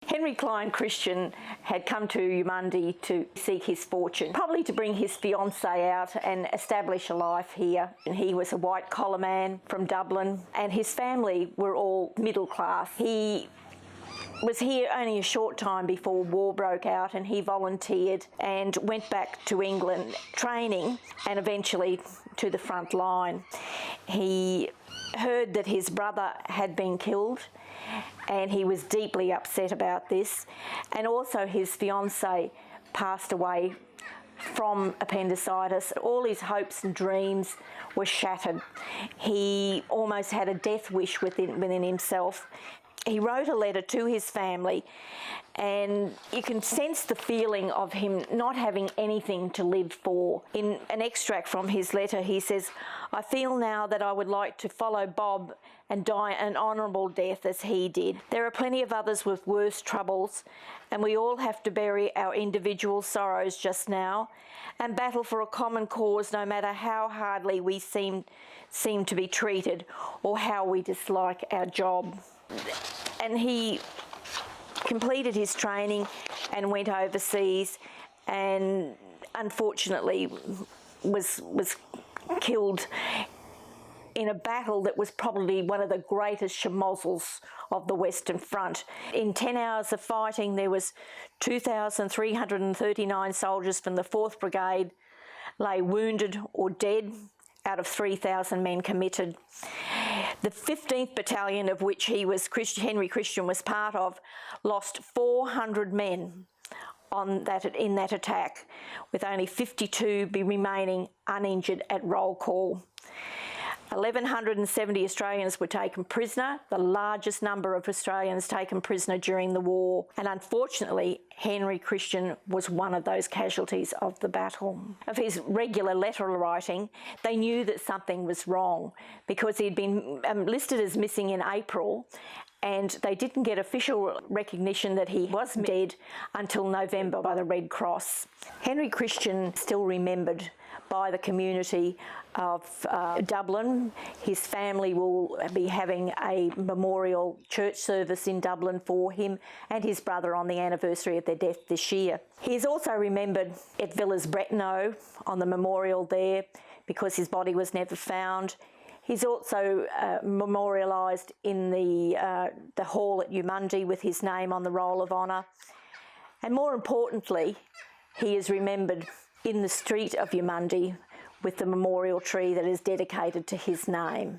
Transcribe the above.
Henry Clyne Christian had come to Eumundi to seek his fortune, probably to bring his fiancée out and establish a life here. And he was a white-collar man from Dublin, and his family were all middle class. He was here only a short time before war broke out, and he volunteered and went back to England training and eventually to the front line. He heard that his brother had been killed, and he was deeply upset about this, and also his fiancée passed away from appendicitis. All his hopes and dreams were shattered. He almost had a death wish within himself. He wrote a letter to his family, and you can sense the feeling of him not having anything to live for. In an extract from his letter, he says, "I feel now that I would like to follow Bob and die an honourable death as he did. There are plenty of others with worse troubles, and we all have to bury our individual sorrows just now and battle for a common cause, no matter how hardly we seem to be treated or how we dislike our job." And he completed his training and went overseas, and unfortunately was killed in a battle that was probably one of the greatest schmozzles of the Western Front. In 10 hours of fighting, there was 2,339 soldiers from the 4th Brigade lay wounded or dead out of 3,000 men committed. The 15th Battalion, of which Henry Christian was part of, lost 400 men in that attack, with only 52 remaining uninjured at roll call. 1,170 Australians were taken prisoner, the largest number of Australians taken prisoner during the war. And unfortunately, Henry Christian was one of those casualties of the battle. Of his regular letter writing, they knew that something was wrong because he'd been listed as missing in April, and they didn't get official recognition that he was dead until November by the Red Cross. Henry Christian still remembered by the community of Dublin. His family will be having a memorial church service in Dublin for him and his brother on the anniversary of their death this year. He is also remembered at Villas Bretonneux on the memorial there because his body was never found. He's also memorialised in the hall at Eumundi with his name on the Roll of Honour. And more importantly, he is remembered in the street of Eumundi with the memorial tree that is dedicated to his name.